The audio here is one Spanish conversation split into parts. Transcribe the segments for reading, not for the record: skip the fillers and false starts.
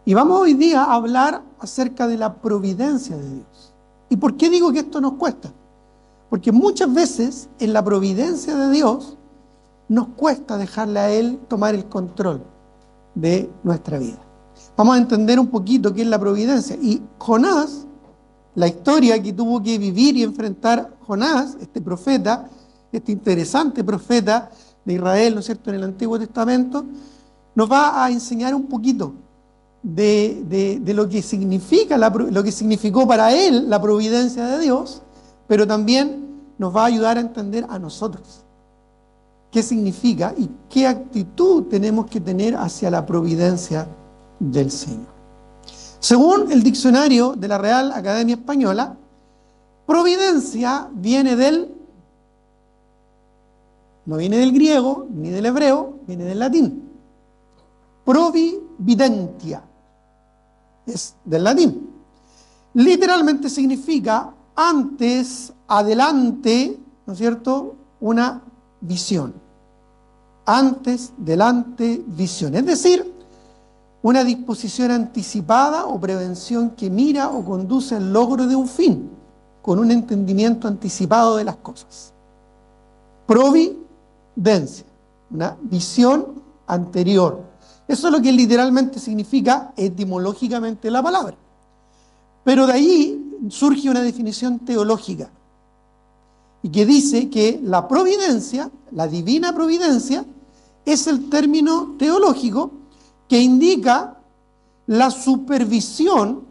Y vamos hoy día a hablar acerca de la providencia de Dios. ¿Y por qué digo que esto nos cuesta? Porque muchas veces en la providencia de Dios nos cuesta dejarle a Él tomar el control de nuestra vida. Vamos a entender un poquito qué es la providencia. Y Jonás, la historia que tuvo que vivir y enfrentar Jonás, este profeta, este interesante profeta de Israel, ¿no es cierto?, en el Antiguo Testamento, nos va a enseñar un poquito de lo que significa lo que significó para él la providencia de Dios, pero también nos va a ayudar a entender a nosotros qué significa y qué actitud tenemos que tener hacia la providencia del Señor. Según el diccionario de la Real Academia Española, providencia no viene del griego ni del hebreo, viene del latín. Providentia es del latín. Literalmente significa antes, adelante, ¿no es cierto?, una visión. Antes, delante, visión. Es decir, una disposición anticipada o prevención que mira o conduce al logro de un fin, con un entendimiento anticipado de las cosas. Providencia, una visión anterior. Eso es lo que literalmente significa etimológicamente la palabra. Pero de ahí surge una definición teológica, y que dice que la providencia, la divina providencia, es el término teológico que indica la supervisión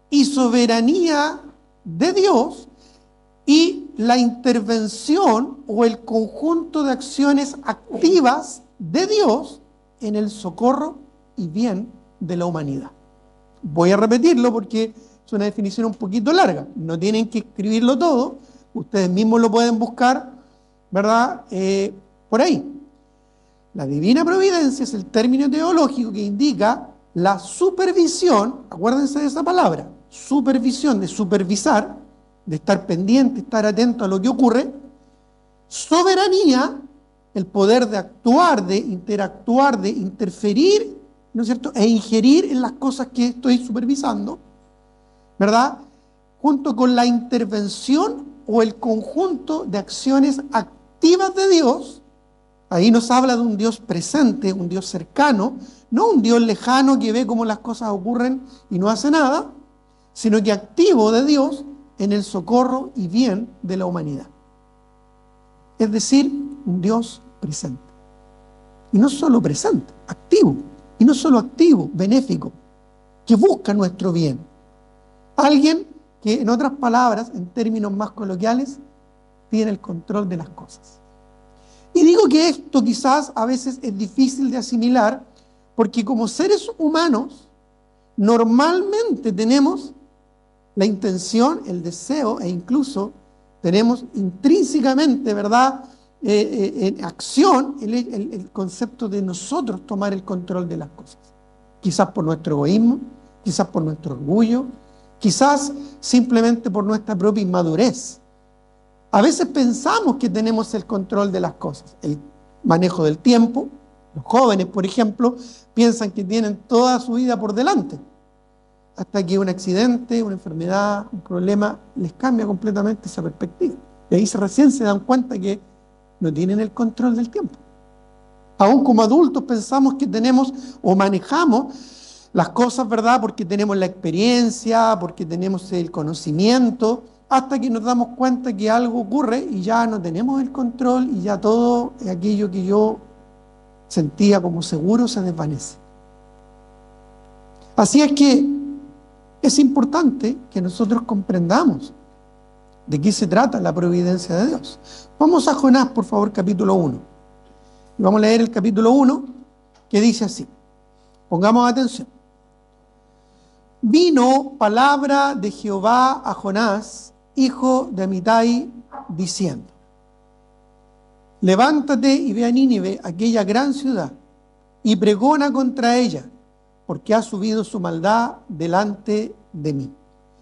y soberanía de Dios y la intervención o el conjunto de acciones activas de Dios en el socorro y bien de la humanidad. Voy a repetirlo porque es una definición un poquito larga. No tienen que escribirlo todo. Ustedes mismos lo pueden buscar, ¿verdad?, por ahí. La divina providencia es el término teológico que indica la supervisión, acuérdense de esa palabra, supervisión, de supervisar, de estar pendiente, estar atento a lo que ocurre, soberanía, el poder de actuar, de interactuar, de interferir, ¿no es cierto?, e ingerir en las cosas que estoy supervisando, ¿verdad?, junto con la intervención o el conjunto de acciones activas de Dios. Ahí nos habla de un Dios presente, un Dios cercano, no un Dios lejano que ve cómo las cosas ocurren y no hace nada, sino que activo de Dios en el socorro y bien de la humanidad. Es decir, un Dios presente. Y no solo presente, activo. Y no solo activo, benéfico, que busca nuestro bien. Alguien que, en otras palabras, en términos más coloquiales, tiene el control de las cosas. Y digo que esto quizás a veces es difícil de asimilar, porque como seres humanos, normalmente tenemos la intención, el deseo, e incluso tenemos intrínsecamente, ¿verdad?, en acción el concepto de nosotros tomar el control de las cosas. Quizás por nuestro egoísmo, quizás por nuestro orgullo, quizás simplemente por nuestra propia inmadurez. A veces pensamos que tenemos el control de las cosas, el manejo del tiempo. Los jóvenes, por ejemplo, piensan que tienen toda su vida por delante, hasta que un accidente, una enfermedad, un problema les cambia completamente esa perspectiva. Y ahí recién se dan cuenta que no tienen el control del tiempo. Aún como adultos pensamos que tenemos o manejamos las cosas, ¿verdad?, porque tenemos la experiencia, porque tenemos el conocimiento, hasta que nos damos cuenta que algo ocurre y ya no tenemos el control y ya todo aquello que yo sentía como seguro se desvanece. Así es que es importante que nosotros comprendamos de qué se trata la providencia de Dios. Vamos a Jonás, por favor, capítulo 1. Y vamos a leer el capítulo 1, que dice así. Pongamos atención. Vino palabra de Jehová a Jonás, hijo de Amitai, diciendo: levántate y ve a Nínive, aquella gran ciudad, y pregona contra ella, porque ha subido su maldad delante de mí.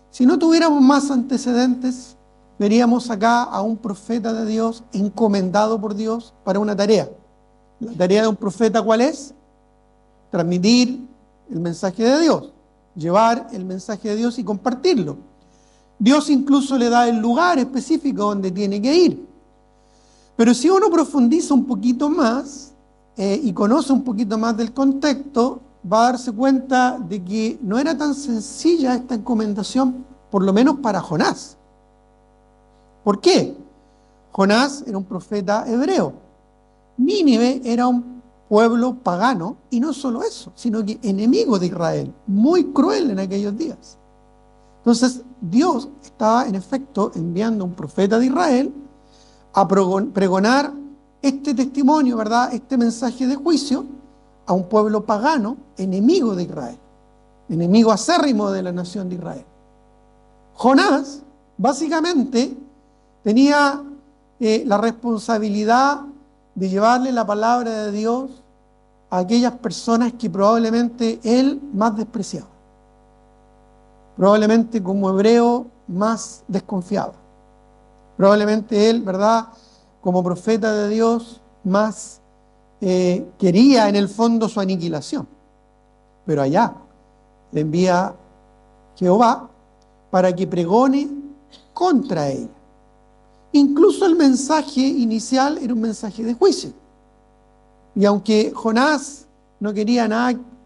Si no tuviéramos más antecedentes, veríamos acá a un profeta de Dios encomendado por Dios para una tarea. La tarea de un profeta, ¿cuál es? Transmitir el mensaje de Dios, llevar el mensaje de Dios y compartirlo. Dios incluso le da el lugar específico donde tiene que ir. Pero si uno profundiza un poquito más y conoce un poquito más del contexto, va a darse cuenta de que no era tan sencilla esta encomendación, por lo menos para Jonás. ¿Por qué? Jonás era un profeta hebreo. Nínive era un pueblo pagano, y no solo eso, sino que enemigo de Israel, muy cruel en aquellos días. Entonces, Dios estaba en efecto enviando a un profeta de Israel a pregonar este testimonio, ¿verdad? Este mensaje de juicio a un pueblo pagano, enemigo de Israel, enemigo acérrimo de la nación de Israel. Jonás, básicamente, tenía la responsabilidad de llevarle la palabra de Dios a aquellas personas que probablemente él más despreciaba, probablemente como hebreo más desconfiaba, probablemente él, ¿verdad?, como profeta de Dios más quería en el fondo su aniquilación. Pero allá le envía Jehová para que pregone contra ella. Incluso el mensaje inicial era un mensaje de juicio. Y aunque Jonás no quería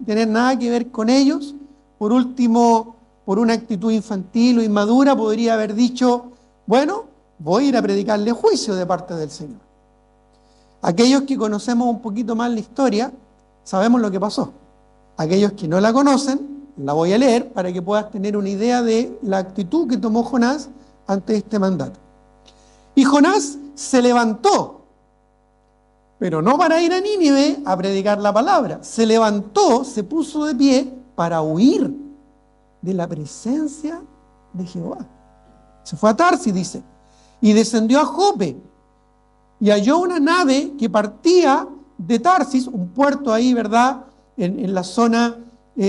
tener nada que ver con ellos, por último, por una actitud infantil o inmadura, podría haber dicho, bueno, voy a ir a predicarle juicio de parte del Señor. Aquellos que conocemos un poquito más la historia, sabemos lo que pasó. Aquellos que no la conocen, la voy a leer para que puedas tener una idea de la actitud que tomó Jonás ante este mandato. Y Jonás se levantó, pero no para ir a Nínive a predicar la palabra. Se levantó, se puso de pie para huir de la presencia de Jehová. Se fue a Tarsis, dice, y descendió a Jope, y halló una nave que partía de Tarsis, un puerto ahí, ¿verdad?, en la zona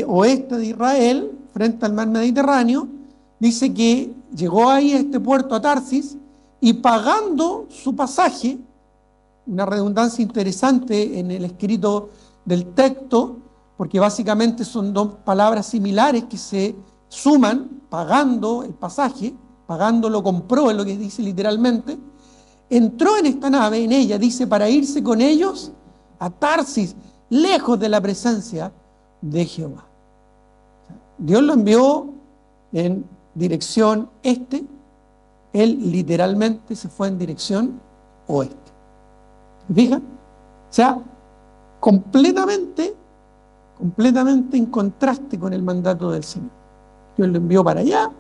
oeste de Israel, frente al mar Mediterráneo. Dice que llegó ahí a este puerto, a Tarsis, y pagando su pasaje, una redundancia interesante en el escrito del texto, porque básicamente son dos palabras similares que se suman, pagando el pasaje, pagando lo compró, es lo que dice literalmente. Entró en esta nave, en ella, dice, para irse con ellos a Tarsis, lejos de la presencia de Jehová. Dios lo envió en dirección este, él literalmente se fue en dirección oeste. ¿Se fijan? O sea, completamente en contraste con el mandato del Señor. Dios lo envió para allá,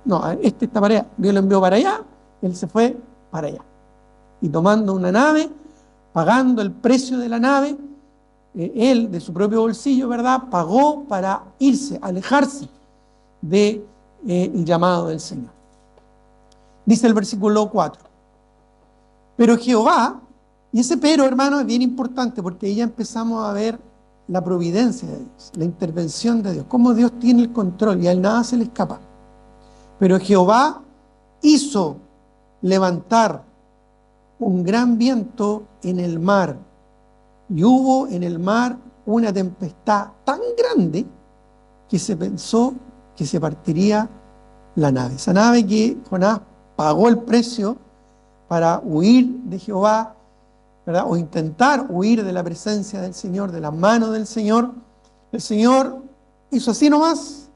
no, este está para allá, Dios lo envió para allá, él se fue para allá. Y tomando una nave, pagando el precio de la nave, él de su propio bolsillo, ¿verdad?, pagó para irse, alejarse del llamado del Señor. Dice el versículo 4. Pero Jehová, y ese pero, hermano, es bien importante porque ahí ya empezamos a ver la providencia de Dios, la intervención de Dios, cómo Dios tiene el control y a él nada se le escapa. Pero Jehová hizo levantar un gran viento en el mar, y hubo en el mar una tempestad tan grande que se pensó que se partiría la nave. Esa nave que Jonás pagó el precio para huir de Jehová, ¿verdad?, o intentar huir de la presencia del Señor, de la mano del Señor. El Señor hizo así nomás,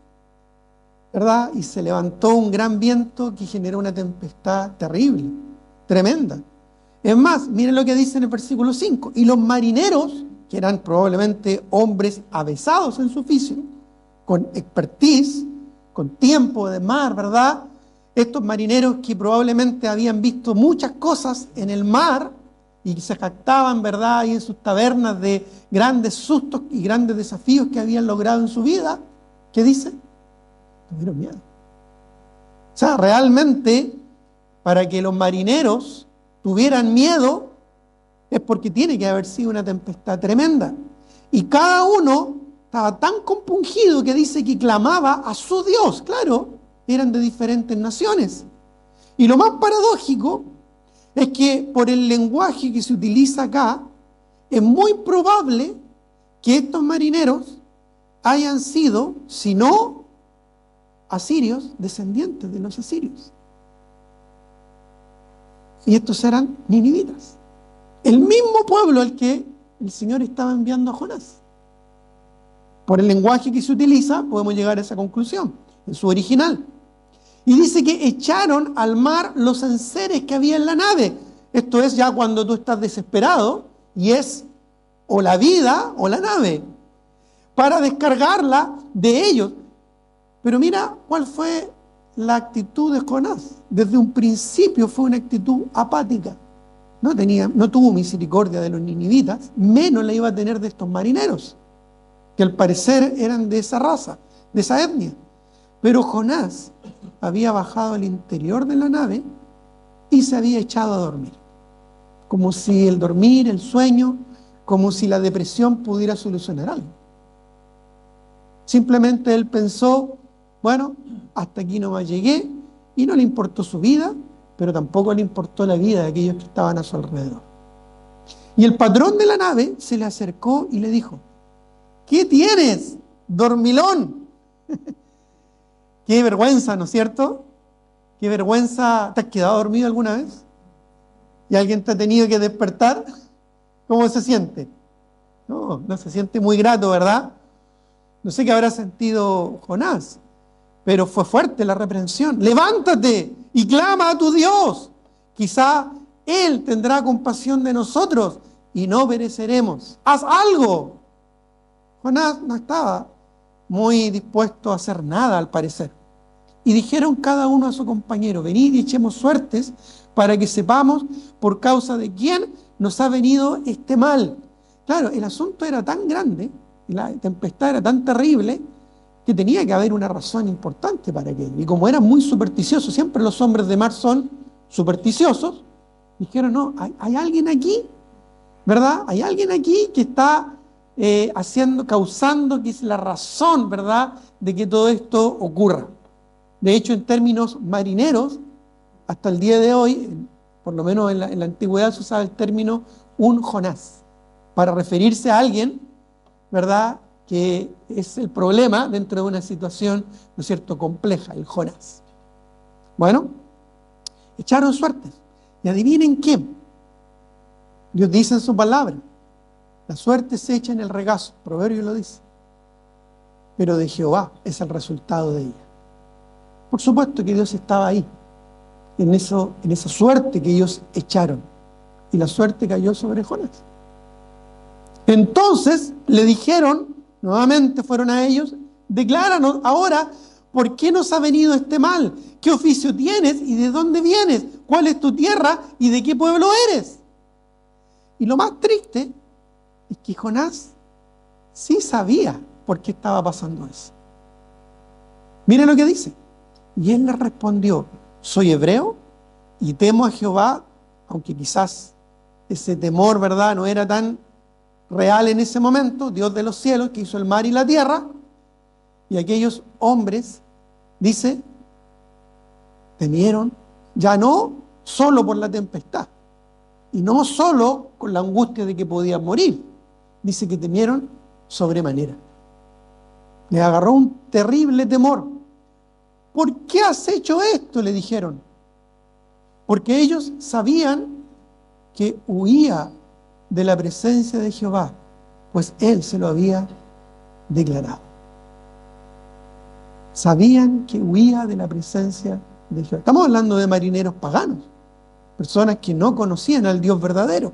¿verdad?, y se levantó un gran viento que generó una tempestad terrible, tremenda. Es más, miren lo que dice en el versículo 5. Y los marineros, que eran probablemente hombres avesados en su oficio, con expertise, con tiempo de mar, ¿verdad?, estos marineros que probablemente habían visto muchas cosas en el mar y se jactaban, ¿verdad?, ahí en sus tabernas de grandes sustos y grandes desafíos que habían logrado en su vida, ¿qué dicen? Tuvieron miedo. O sea, realmente, para que los marineros tuvieran miedo, es porque tiene que haber sido una tempestad tremenda. Y cada uno estaba tan compungido que dice que clamaba a su Dios. Claro, eran de diferentes naciones. Y lo más paradójico es que por el lenguaje que se utiliza acá, es muy probable que estos marineros hayan sido, si no asirios, descendientes de los asirios. Y estos eran ninivitas. El mismo pueblo al que el Señor estaba enviando a Jonás. Por el lenguaje que se utiliza, podemos llegar a esa conclusión, en su original. Y dice que echaron al mar los enseres que había en la nave. Esto es ya cuando tú estás desesperado, y es o la vida o la nave, para descargarla de ellos. Pero mira cuál fue la actitud de Jonás. Desde un principio fue una actitud apática. No tuvo misericordia de los ninivitas, menos la iba a tener de estos marineros, que al parecer eran de esa raza, de esa etnia. Pero Jonás había bajado al interior de la nave y se había echado a dormir. Como si el dormir, el sueño, como si la depresión pudiera solucionar algo. Simplemente él pensó, bueno, hasta aquí nomás llegué, y no le importó su vida, pero tampoco le importó la vida de aquellos que estaban a su alrededor. Y el patrón de la nave se le acercó y le dijo: ¿qué tienes, dormilón? Qué vergüenza, ¿no es cierto? Qué vergüenza. ¿Te has quedado dormido alguna vez? ¿Y alguien te ha tenido que despertar? ¿Cómo se siente? No se siente muy grato, ¿verdad? No sé qué habrá sentido Jonás, pero fue fuerte la reprensión. Levántate y clama a tu Dios. Quizá Él tendrá compasión de nosotros y no pereceremos. ¡Haz algo! Jonás no estaba muy dispuesto a hacer nada, al parecer. Y dijeron cada uno a su compañero: venid y echemos suertes para que sepamos por causa de quién nos ha venido este mal. Claro, el asunto era tan grande, la tempestad era tan terrible, que tenía que haber una razón importante para aquello. Y como eran muy supersticiosos, siempre los hombres de mar son supersticiosos, dijeron: no, hay alguien aquí, ¿verdad? Hay alguien aquí que está causando, que es la razón, ¿verdad?, de que todo esto ocurra. De hecho, en términos marineros, hasta el día de hoy, por lo menos en la antigüedad, se usaba el término un Jonás, para referirse a alguien, ¿verdad?, que es el problema dentro de una situación, ¿no es cierto?, compleja, el Jonás. Bueno, echaron suertes. Y adivinen qué. Dios dice en su palabra: la suerte se echa en el regazo. Proverbio lo dice. Pero de Jehová es el resultado de ella. Por supuesto que Dios estaba ahí, en esa suerte que ellos echaron. Y la suerte cayó sobre Jonás. Entonces le dijeron, nuevamente fueron a ellos: decláranos ahora por qué nos ha venido este mal, qué oficio tienes y de dónde vienes, cuál es tu tierra y de qué pueblo eres. Y lo más triste es que Jonás sí sabía por qué estaba pasando eso. Miren lo que dice. Y él le respondió: soy hebreo y temo a Jehová, aunque quizás ese temor, ¿verdad?, no era tan real en ese momento, Dios de los cielos, que hizo el mar y la tierra. Y aquellos hombres, dice, temieron, ya no solo por la tempestad, y no solo con la angustia de que podían morir, dice que temieron sobremanera. Les agarró un terrible temor. ¿Por qué has hecho esto?, le dijeron. Porque ellos sabían que huía de la presencia de Jehová, pues Él se lo había declarado. Sabían que huía de la presencia de Jehová. Estamos hablando de marineros paganos, personas que no conocían al Dios verdadero.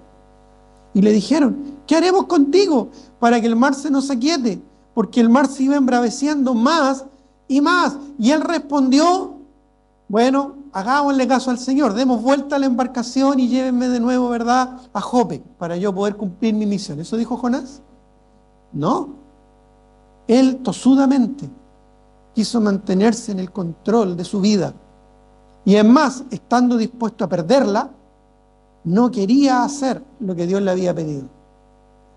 Y le dijeron: ¿qué haremos contigo para que el mar se nos aquiete? Porque el mar se iba embraveciendo más y más. Y él respondió: bueno, hagámosle caso al Señor, demos vuelta a la embarcación y llévenme de nuevo, ¿verdad?, a Jope, para yo poder cumplir mi misión. ¿Eso dijo Jonás? No. Él tosudamente quiso mantenerse en el control de su vida. Y es más, estando dispuesto a perderla, no quería hacer lo que Dios le había pedido.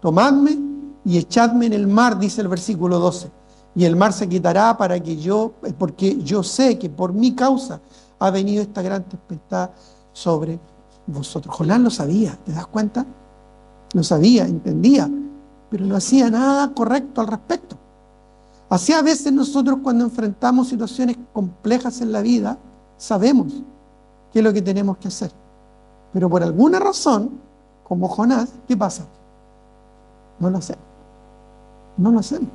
Tomadme y echadme en el mar, dice el versículo 12. Y el mar se quitará porque yo sé que por mi causa ha venido esta gran tempestad sobre vosotros. Jonás lo sabía, ¿te das cuenta? Lo sabía, entendía, pero no hacía nada correcto al respecto. Así a veces nosotros cuando enfrentamos situaciones complejas en la vida, sabemos qué es lo que tenemos que hacer. Pero por alguna razón, como Jonás, ¿qué pasa? No lo hacemos. No lo hacemos.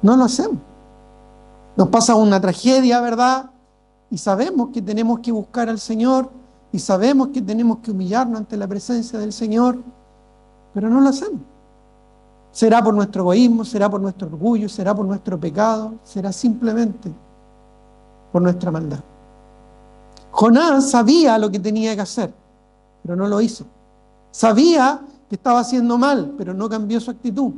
No lo hacemos. Nos pasa una tragedia, ¿verdad? Y sabemos que tenemos que buscar al Señor y sabemos que tenemos que humillarnos ante la presencia del Señor, pero no lo hacemos. Será por nuestro egoísmo, será por nuestro orgullo, será por nuestro pecado, será simplemente por nuestra maldad. Jonás sabía lo que tenía que hacer, pero no lo hizo. Sabía que estaba haciendo mal, pero no cambió su actitud.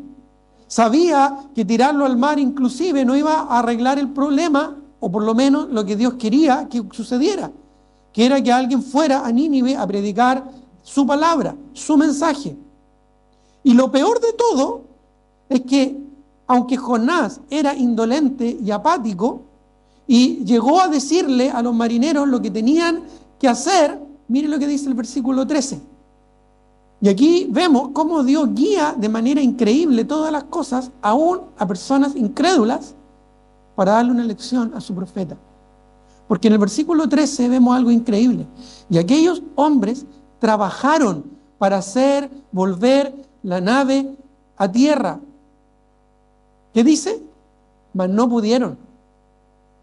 Sabía que tirarlo al mar inclusive no iba a arreglar el problema, o por lo menos lo que Dios quería que sucediera, que era que alguien fuera a Nínive a predicar su palabra, su mensaje. Y lo peor de todo es que, aunque Jonás era indolente y apático, y llegó a decirle a los marineros lo que tenían que hacer, miren lo que dice el versículo 13. Y aquí vemos cómo Dios guía de manera increíble todas las cosas, aún a personas incrédulas, para darle una lección a su profeta. Porque en el versículo 13 vemos algo increíble. Y aquellos hombres trabajaron para hacer volver la nave a tierra. ¿Qué dice? Mas no pudieron,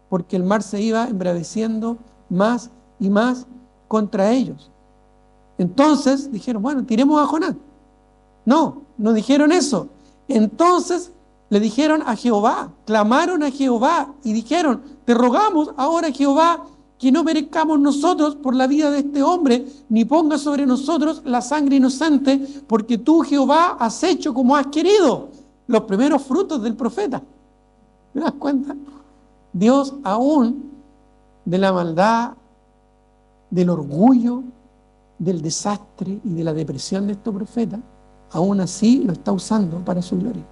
porque el mar se iba embraveciendo más y más contra ellos. Entonces dijeron, bueno, tiremos a Jonás. No, no dijeron eso. Entonces le dijeron a Jehová, clamaron a Jehová y dijeron, te rogamos ahora, Jehová, que no perezcamos nosotros por la vida de este hombre, ni ponga sobre nosotros la sangre inocente, porque tú, Jehová, has hecho como has querido. Los primeros frutos del profeta. ¿Te das cuenta? Dios, aún de la maldad, del orgullo, del desastre y de la depresión de estos profetas, aún así lo está usando para su gloria.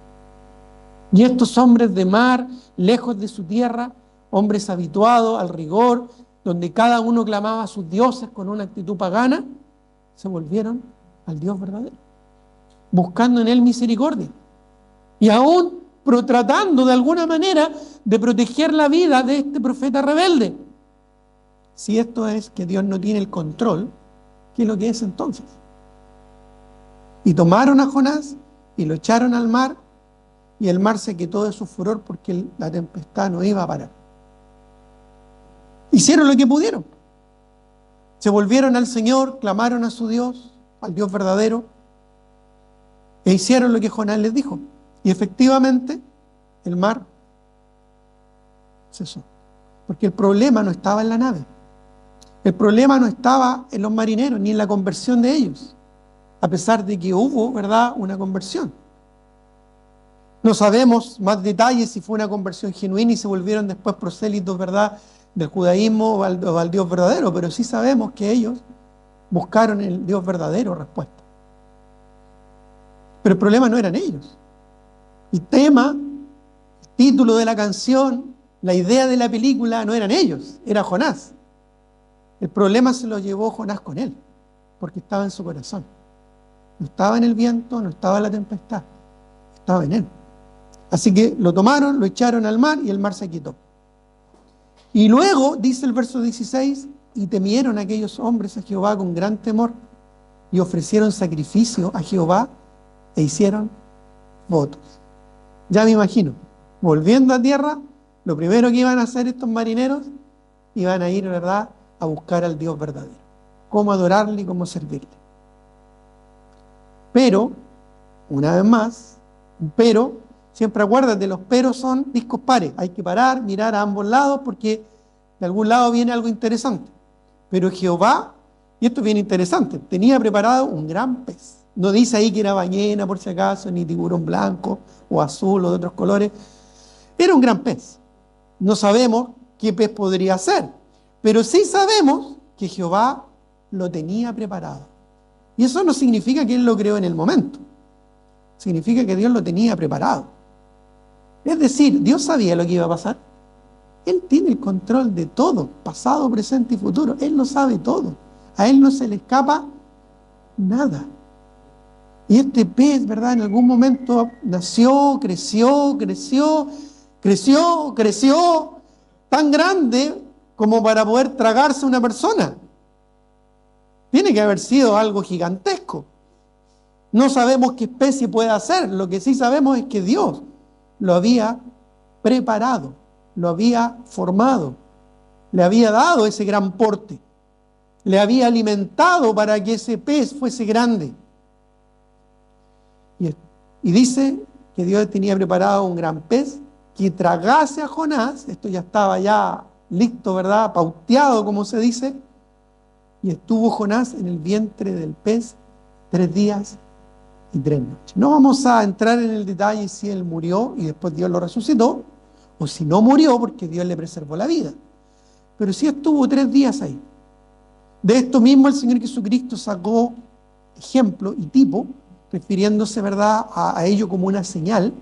Y estos hombres de mar, lejos de su tierra, hombres habituados al rigor, donde cada uno clamaba a sus dioses con una actitud pagana, se volvieron al Dios verdadero, buscando en él misericordia. Y aún tratando de alguna manera de proteger la vida de este profeta rebelde. Si esto es que Dios no tiene el control, ¿qué es lo que es entonces? Y tomaron a Jonás y lo echaron al mar, y el mar se quitó de su furor porque la tempestad no iba a parar. Hicieron lo que pudieron. Se volvieron al Señor, clamaron a su Dios, al Dios verdadero, e hicieron lo que Jonás les dijo. Y efectivamente, el mar cesó. Porque el problema no estaba en la nave. El problema no estaba en los marineros, ni en la conversión de ellos. A pesar de que hubo, ¿verdad?, una conversión. No sabemos más detalles si fue una conversión genuina y se volvieron después prosélitos, ¿verdad?, del judaísmo o al Dios verdadero, pero sí sabemos que ellos buscaron el Dios verdadero respuesta. Pero el problema no eran ellos. El tema, el título de la canción, la idea de la película no eran ellos, era Jonás. El problema se lo llevó Jonás con él, porque estaba en su corazón. No estaba en el viento, no estaba en la tempestad, estaba en él. Así que lo tomaron, lo echaron al mar y el mar se quitó. Y luego, dice el verso 16, y temieron aquellos hombres a Jehová con gran temor y ofrecieron sacrificio a Jehová e hicieron votos. Ya me imagino, volviendo a tierra, lo primero que iban a hacer estos marineros, iban a ir, ¿verdad?, a buscar al Dios verdadero. Cómo adorarle y cómo servirle. Pero, una vez más, pero, siempre acuérdate, los peros son discos pares. Hay que parar, mirar a ambos lados porque de algún lado viene algo interesante. Pero Jehová, y esto es bien interesante, tenía preparado un gran pez. No dice ahí que era ballena por si acaso, ni tiburón blanco o azul o de otros colores. Era un gran pez. No sabemos qué pez podría ser, pero sí sabemos que Jehová lo tenía preparado. Y eso no significa que Él lo creó en el momento. Significa que Dios lo tenía preparado. Es decir, Dios sabía lo que iba a pasar. Él tiene el control de todo, pasado, presente y futuro. Él lo sabe todo. A Él no se le escapa nada. Y este pez, ¿verdad?, en algún momento nació, creció, Creció tan grande como para poder tragarse a una persona. Tiene que haber sido algo gigantesco. No sabemos qué especie puede hacer. Lo que sí sabemos es que Dios lo había preparado, lo había formado, le había dado ese gran porte, le había alimentado para que ese pez fuese grande. Y dice que Dios tenía preparado un gran pez que tragase a Jonás. Esto ya estaba ya listo, ¿verdad? Pauteado, como se dice. Y estuvo Jonás en el vientre del pez 3 días y 3 noches. No vamos a entrar en el detalle si él murió y después Dios lo resucitó, o si no murió porque Dios le preservó la vida. Pero sí estuvo 3 días ahí. De esto mismo el Señor Jesucristo sacó ejemplo y tipo, refiriéndose, ¿verdad?, a ello como una señal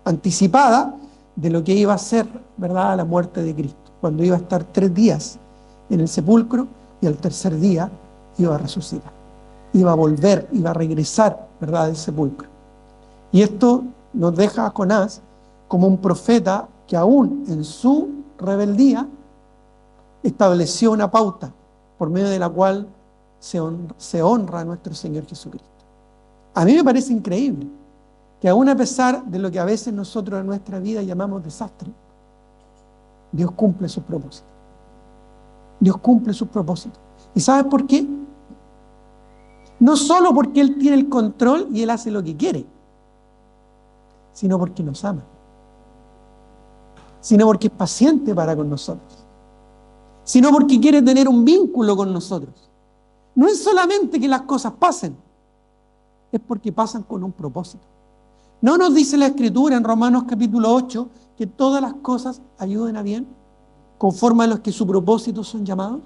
anticipada de lo que iba a ser, ¿verdad?, la muerte de Cristo, cuando iba a estar 3 días en el sepulcro y al tercer día iba a resucitar, iba a volver, iba a regresar, ¿verdad?, del sepulcro. Y esto nos deja a Jonás como un profeta que aún en su rebeldía estableció una pauta por medio de la cual se honra a nuestro Señor Jesucristo. A mí me parece increíble que aún a pesar de lo que a veces nosotros en nuestra vida llamamos desastre, Dios cumple sus propósitos. Dios cumple sus propósitos. ¿Y sabes por qué? No solo porque Él tiene el control y Él hace lo que quiere, sino porque nos ama, sino porque es paciente para con nosotros, sino porque quiere tener un vínculo con nosotros. No es solamente que las cosas pasen, es porque pasan con un propósito. ¿No nos dice la Escritura en Romanos capítulo 8 que todas las cosas ayuden a bien, conforme a los que su propósito son llamados?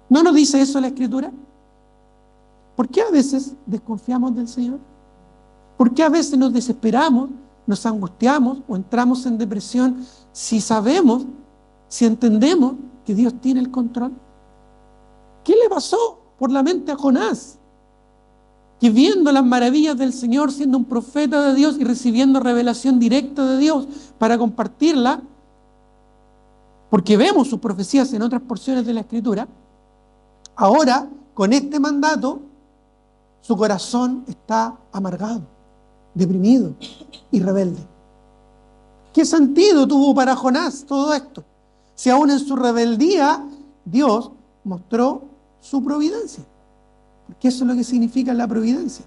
¿No nos dice eso la Escritura? ¿Por qué a veces desconfiamos del Señor? ¿Por qué a veces nos desesperamos, nos angustiamos o entramos en depresión si sabemos, si entendemos que Dios tiene el control? ¿Qué le pasó por la mente a Jonás? Que viendo las maravillas del Señor, siendo un profeta de Dios y recibiendo revelación directa de Dios para compartirla, porque vemos sus profecías en otras porciones de la Escritura, ahora con este mandato su corazón está amargado, deprimido y rebelde. ¿Qué sentido tuvo para Jonás todo esto? Si aún en su rebeldía Dios mostró su providencia. Porque eso es lo que significa la providencia.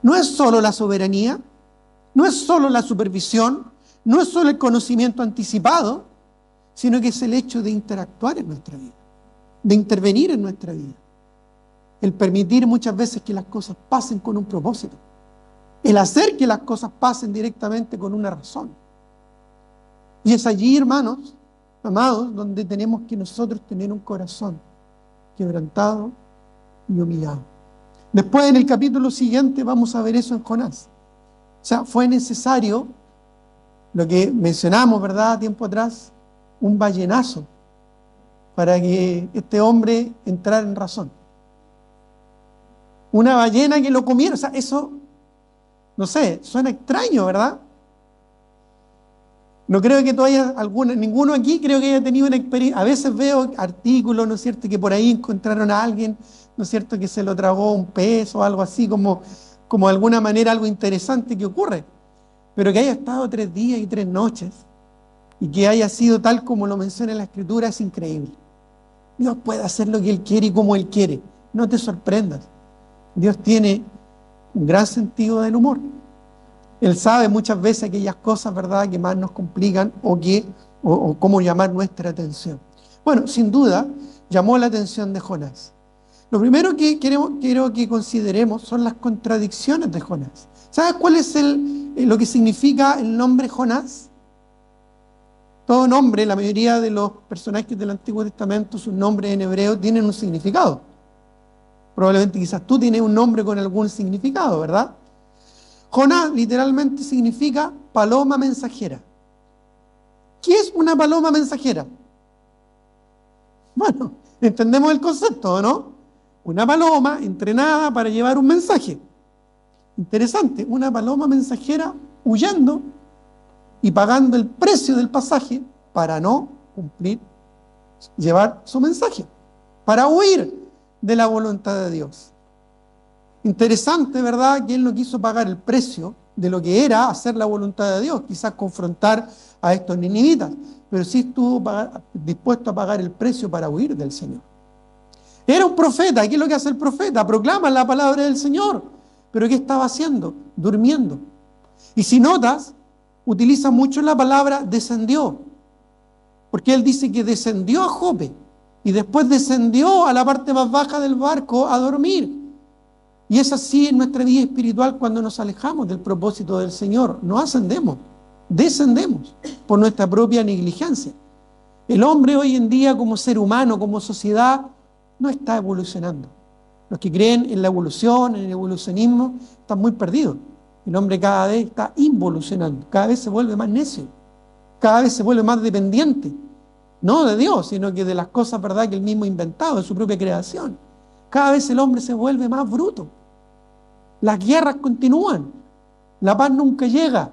No es solo la soberanía, no es solo la supervisión, no es solo el conocimiento anticipado, sino que es el hecho de interactuar en nuestra vida, de intervenir en nuestra vida. El permitir muchas veces que las cosas pasen con un propósito. El hacer que las cosas pasen directamente con una razón. Y es allí, hermanos, amados, donde tenemos que nosotros tener un corazón quebrantado y humillado. Después, en el capítulo siguiente, vamos a ver eso en Jonás. O sea, fue necesario, lo que mencionamos, ¿verdad?, tiempo atrás, un ballenazo para que este hombre entrara en razón. Una ballena que lo comiera. O sea, eso, no sé, suena extraño, ¿verdad? No creo que ninguno aquí creo que haya tenido una experiencia. A veces veo artículos, ¿no es cierto?, que por ahí encontraron a alguien, ¿no es cierto?, que se lo tragó un pez o algo así, como de alguna manera algo interesante que ocurre. Pero que haya estado 3 días y 3 noches y que haya sido tal como lo menciona la Escritura es increíble. Dios puede hacer lo que Él quiere y como Él quiere. No te sorprendas. Dios tiene un gran sentido del humor. Él sabe muchas veces aquellas cosas, ¿verdad?, que más nos complican o cómo llamar nuestra atención. Bueno, sin duda, llamó la atención de Jonás. Lo primero que quiero que consideremos son las contradicciones de Jonás. ¿Sabes cuál es lo que significa el nombre Jonás? Todo nombre, la mayoría de los personajes del Antiguo Testamento, sus nombres en hebreo tienen un significado. Probablemente quizás tú tienes un nombre con algún significado, ¿verdad? Jonás literalmente significa paloma mensajera. ¿Qué es una paloma mensajera? Bueno, entendemos el concepto, ¿no? Una paloma entrenada para llevar un mensaje. Interesante, una paloma mensajera huyendo y pagando el precio del pasaje para no llevar su mensaje, para huir de la voluntad de Dios. Interesante, ¿verdad?, que él no quiso pagar el precio de lo que era hacer la voluntad de Dios, quizás confrontar a estos ninivitas, pero sí estuvo dispuesto a pagar el precio para huir del Señor. Era un profeta. ¿Qué es lo que hace el profeta? Proclama la palabra del Señor. ¿Pero qué estaba haciendo? Durmiendo. Y si notas, utiliza mucho la palabra descendió, porque él dice que descendió a Jope y después descendió a la parte más baja del barco a dormir. Y es así en nuestra vida espiritual cuando nos alejamos del propósito del Señor. No ascendemos, descendemos por nuestra propia negligencia. El hombre hoy en día, como ser humano, como sociedad, no está evolucionando. Los que creen en la evolución, en el evolucionismo, están muy perdidos. El hombre cada vez está involucionando, cada vez se vuelve más necio, cada vez se vuelve más dependiente, no de Dios, sino que de las cosas, ¿verdad?, que él mismo ha inventado, de su propia creación. Cada vez el hombre se vuelve más bruto. Las guerras continúan, la paz nunca llega,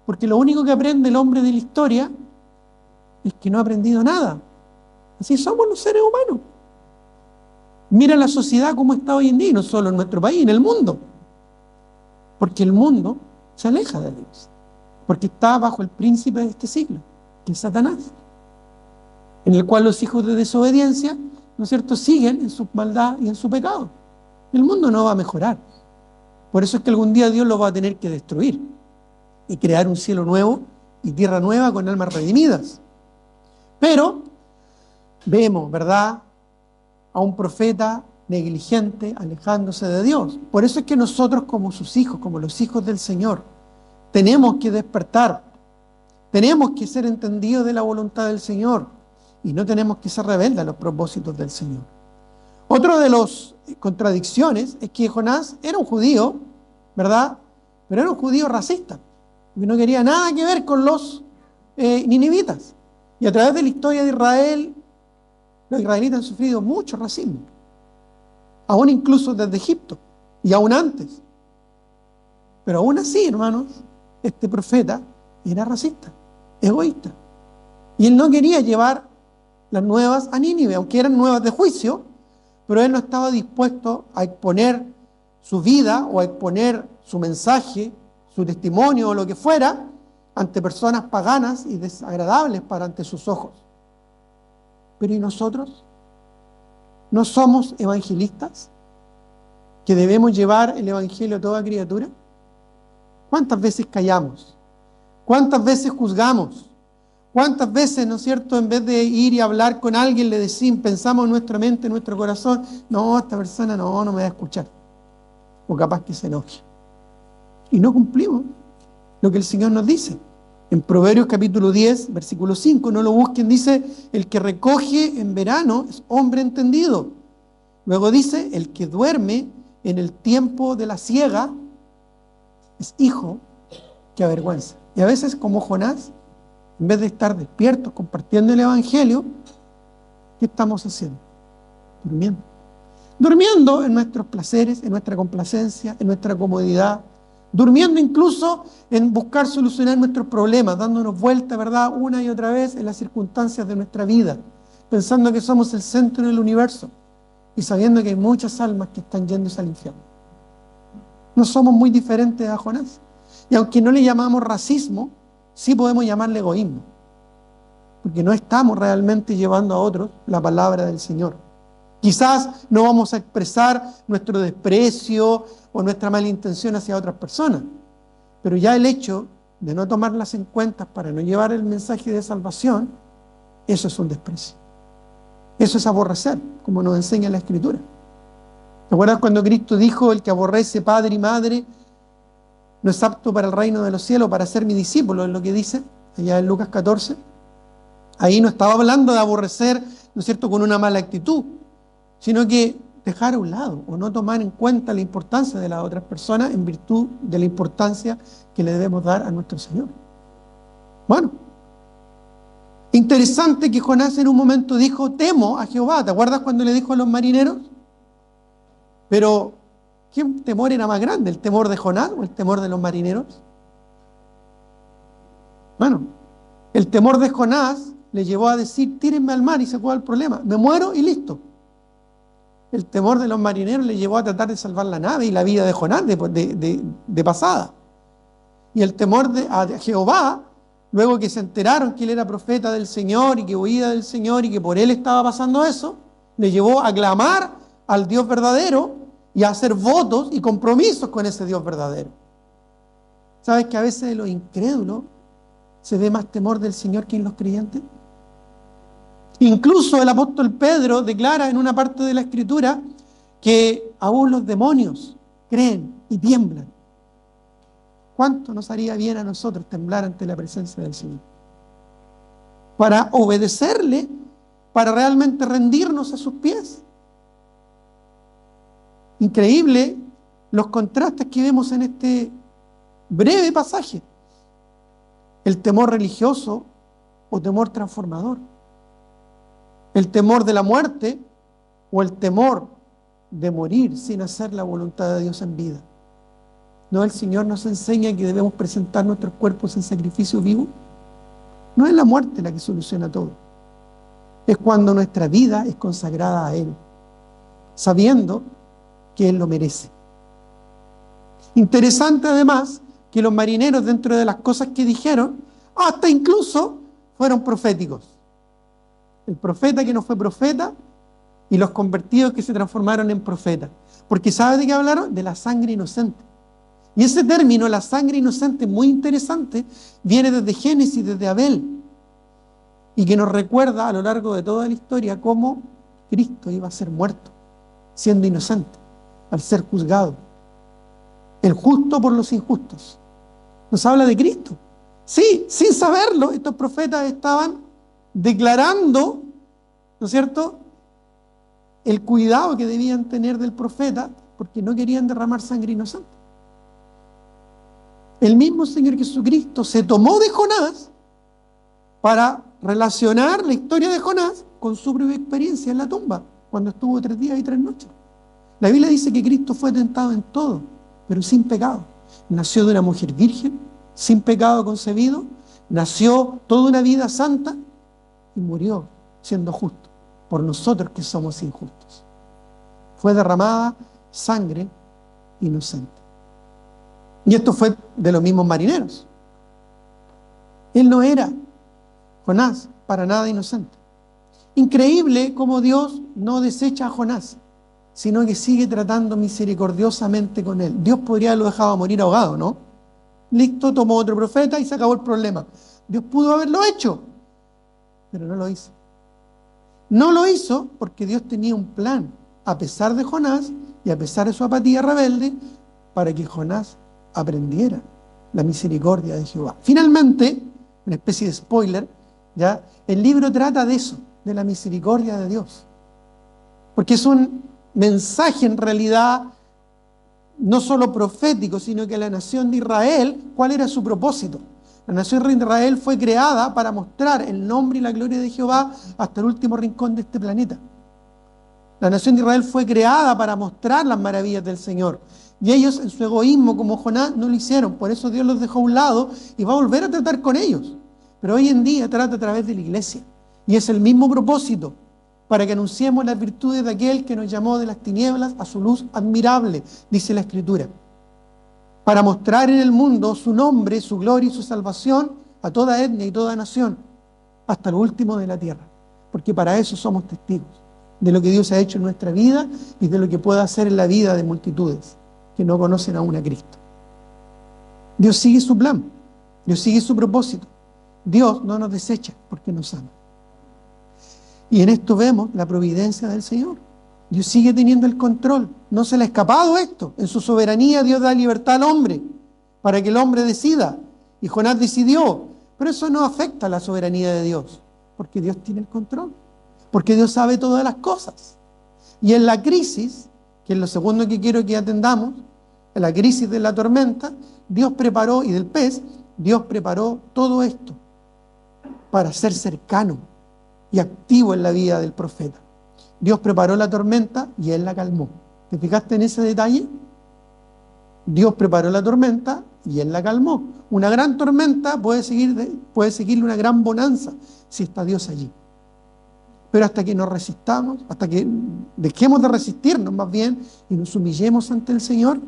porque lo único que aprende el hombre de la historia es que no ha aprendido nada. Así somos los seres humanos. Mira la sociedad como está hoy en día, no solo en nuestro país, en el mundo. Porque el mundo se aleja de Dios, porque está bajo el príncipe de este siglo, que es Satanás, en el cual los hijos de desobediencia, ¿no es cierto?, siguen en su maldad y en su pecado. El mundo no va a mejorar. Por eso es que algún día Dios lo va a tener que destruir y crear un cielo nuevo y tierra nueva con almas redimidas. Pero vemos, ¿verdad?, a un profeta negligente alejándose de Dios. Por eso es que nosotros, como sus hijos, como los hijos del Señor, tenemos que despertar, tenemos que ser entendidos de la voluntad del Señor y no tenemos que ser rebeldes a los propósitos del Señor. Otro de las contradicciones es que Jonás era un judío, ¿verdad?, pero era un judío racista, que no quería nada que ver con los ninivitas. Y a través de la historia de Israel, los israelitas han sufrido mucho racismo, aún incluso desde Egipto y aún antes. Pero aún así, hermanos, este profeta era racista, egoísta, y él no quería llevar las nuevas a Nínive, aunque eran nuevas de juicio, pero él no estaba dispuesto a exponer su vida o a exponer su mensaje, su testimonio o lo que fuera ante personas paganas y desagradables para ante sus ojos. Pero ¿y nosotros? ¿No somos evangelistas que debemos llevar el evangelio a toda criatura? ¿Cuántas veces callamos? ¿Cuántas veces juzgamos? ¿Cuántas veces, ¿no es cierto?, en vez de ir y hablar con alguien, le decimos, pensamos en nuestra mente, en nuestro corazón, no, esta persona no me va a escuchar, o capaz que se enoje? Y no cumplimos lo que el Señor nos dice. En Proverbios capítulo 10, versículo 5, no lo busquen, dice, el que recoge en verano es hombre entendido. Luego dice, el que duerme en el tiempo de la siega es hijo que avergüenza. Y a veces, como Jonás, en vez de estar despiertos compartiendo el evangelio, ¿qué estamos haciendo? Durmiendo. Durmiendo en nuestros placeres, en nuestra complacencia, en nuestra comodidad, durmiendo incluso en buscar solucionar nuestros problemas, dándonos vuelta, ¿verdad?, una y otra vez en las circunstancias de nuestra vida, pensando que somos el centro del universo y sabiendo que hay muchas almas que están yéndose al infierno. No somos muy diferentes a Jonás. Y aunque no le llamamos racismo, sí podemos llamarle egoísmo, porque no estamos realmente llevando a otros la palabra del Señor. Quizás no vamos a expresar nuestro desprecio o nuestra mala intención hacia otras personas, pero ya el hecho de no tomarlas en cuenta para no llevar el mensaje de salvación, eso es un desprecio. Eso es aborrecer, como nos enseña la Escritura. ¿Te acuerdas cuando Cristo dijo, el que aborrece padre y madre no es apto para el reino de los cielos, para ser mi discípulo? Es lo que dice allá en Lucas 14. Ahí no estaba hablando de aborrecer, ¿no es cierto?, con una mala actitud, sino que dejar a un lado o no tomar en cuenta la importancia de las otras personas en virtud de la importancia que le debemos dar a nuestro Señor. Bueno, interesante que Jonás en un momento dijo, temo a Jehová. ¿Te acuerdas cuando le dijo a los marineros? Pero, ¿qué temor era más grande? ¿El temor de Jonás o el temor de los marineros? Bueno, el temor de Jonás le llevó a decir, tírenme al mar y se acabó el problema, me muero y listo. El temor de los marineros le llevó a tratar de salvar la nave y la vida de Jonás de pasada. Y el temor a Jehová, luego que se enteraron que él era profeta del Señor y que huía del Señor y que por él estaba pasando eso, le llevó a clamar al Dios verdadero y a hacer votos y compromisos con ese Dios verdadero. ¿Sabes que a veces de los incrédulos se ve más temor del Señor que en los creyentes? Incluso el apóstol Pedro declara en una parte de la Escritura que aún los demonios creen y tiemblan. ¿Cuánto nos haría bien a nosotros temblar ante la presencia del Señor? Para obedecerle, para realmente rendirnos a sus pies. Increíble los contrastes que vemos en este breve pasaje. El temor religioso o temor transformador. El temor de la muerte o el temor de morir sin hacer la voluntad de Dios en vida. ¿No el Señor nos enseña que debemos presentar nuestros cuerpos en sacrificio vivo? No es la muerte la que soluciona todo. Es cuando nuestra vida es consagrada a Él, sabiendo que Él lo merece. Interesante además que los marineros, dentro de las cosas que dijeron, hasta incluso fueron proféticos. El profeta que no fue profeta y los convertidos que se transformaron en profetas. Porque ¿sabe de qué hablaron? De la sangre inocente. Y ese término, la sangre inocente, muy interesante, viene desde Génesis, desde Abel, y que nos recuerda a lo largo de toda la historia cómo Cristo iba a ser muerto, siendo inocente, al ser juzgado. El justo por los injustos. Nos habla de Cristo. Sí, sin saberlo, estos profetas estaban declarando, ¿no es cierto?, el cuidado que debían tener del profeta, porque no querían derramar sangre inocente. El mismo Señor Jesucristo se tomó de Jonás para relacionar la historia de Jonás con su propia experiencia en la tumba, cuando estuvo 3 días y 3 noches. La Biblia dice que Cristo fue tentado en todo, pero sin pecado. Nació de una mujer virgen, sin pecado concebido, nació toda una vida santa y murió siendo justo por nosotros que somos injustos. Fue derramada sangre inocente. Y esto fue de los mismos marineros. Él no era, Jonás, para nada inocente. Increíble cómo Dios no desecha a Jonás, sino que sigue tratando misericordiosamente con él. Dios podría haberlo dejado morir ahogado, ¿no? Listo, tomó otro profeta y se acabó el problema. Dios pudo haberlo hecho, pero no lo hizo. No lo hizo porque Dios tenía un plan, a pesar de Jonás y a pesar de su apatía rebelde, para que Jonás aprendiera la misericordia de Jehová. Finalmente, una especie de spoiler, ¿ya? El libro trata de eso, de la misericordia de Dios. Porque es un mensaje en realidad no solo profético, sino que la nación de Israel, ¿cuál era su propósito? La nación de Israel fue creada para mostrar el nombre y la gloria de Jehová hasta el último rincón de este planeta. La nación de Israel fue creada para mostrar las maravillas del Señor. Y ellos, en su egoísmo, como Jonás, no lo hicieron. Por eso Dios los dejó a un lado y va a volver a tratar con ellos. Pero hoy en día trata a través de la iglesia. Y es el mismo propósito, para que anunciemos las virtudes de aquel que nos llamó de las tinieblas a su luz admirable, dice la Escritura. Para mostrar en el mundo su nombre, su gloria y su salvación a toda etnia y toda nación, hasta lo último de la tierra. Porque para eso somos testigos, de lo que Dios ha hecho en nuestra vida y de lo que puede hacer en la vida de multitudes que no conocen aún a Cristo. Dios sigue su plan, Dios sigue su propósito. Dios no nos desecha porque nos ama. Y en esto vemos la providencia del Señor. Dios sigue teniendo el control. No se le ha escapado esto. En su soberanía Dios da libertad al hombre para que el hombre decida. Y Jonás decidió. Pero eso no afecta a la soberanía de Dios, porque Dios tiene el control. Porque Dios sabe todas las cosas. Y en la crisis, que es lo segundo que quiero que atendamos, en la crisis de la tormenta, Dios preparó, y del pez, Dios preparó todo esto para ser cercano y activo en la vida del profeta. Dios preparó la tormenta y Él la calmó. ¿Te fijaste en ese detalle? Dios preparó la tormenta y Él la calmó. Una gran tormenta puede seguirle una gran bonanza si está Dios allí. Pero hasta que nos resistamos, hasta que dejemos de resistirnos más bien y nos humillemos ante el Señor,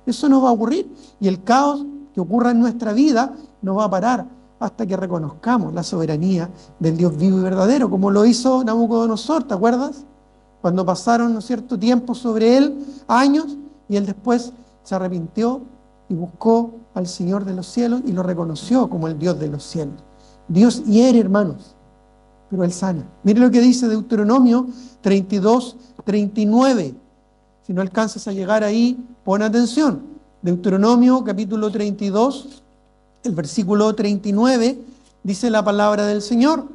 eso no va a ocurrir. Y el caos que ocurra en nuestra vida no va a parar hasta que reconozcamos la soberanía del Dios vivo y verdadero, como lo hizo Nabucodonosor, ¿te acuerdas? Cuando pasaron, ¿no es cierto?, tiempo sobre él, años, y él después se arrepintió y buscó al Señor de los cielos y lo reconoció como el Dios de los cielos. Dios hiere, hermanos, pero Él sana. Mire lo que dice Deuteronomio 32, 39. Si no alcanzas a llegar ahí, pon atención. Deuteronomio capítulo 32, el versículo 39, dice la palabra del Señor.